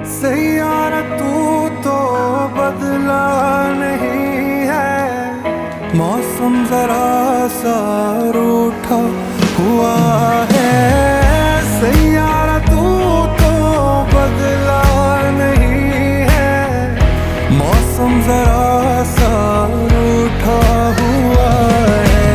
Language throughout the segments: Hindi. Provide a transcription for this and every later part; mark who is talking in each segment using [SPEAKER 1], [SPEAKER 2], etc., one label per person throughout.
[SPEAKER 1] सैयारा तू तो बदला नहीं है, मौसम जरा सा रूठा हुआ है। सैयारा तू तो बदला नहीं है, मौसम जरा सा रूठा हुआ है।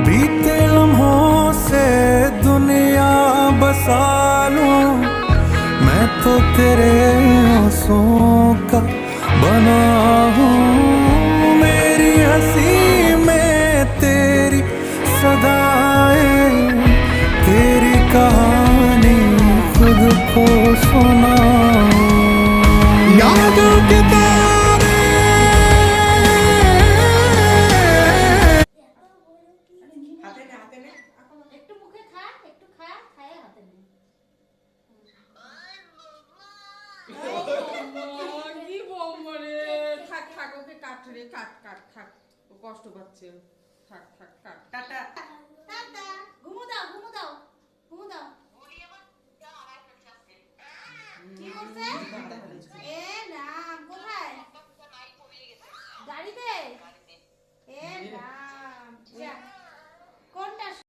[SPEAKER 1] बीते लम्हों से दुनिया बसा लूं, मैं तो तेरे आंसुओं का बना हूँ। मेरी हंसी में तेरी सदाएं, तेरी कहानी खुद को सुनाऊं। यादों के
[SPEAKER 2] একটু মুখে খা, একটু খা, খায় হাতে নে।
[SPEAKER 3] কি বলবো রে, থাক থাক, ওকে কাট রে, কাট কাট থাক, ও কষ্ট পাচ্ছে, থাক থাক কাট।
[SPEAKER 4] টাটা।
[SPEAKER 2] টাটা, ঘুমো দাও, ঘুমো দাও, ঘুমো দাও। কি করছে?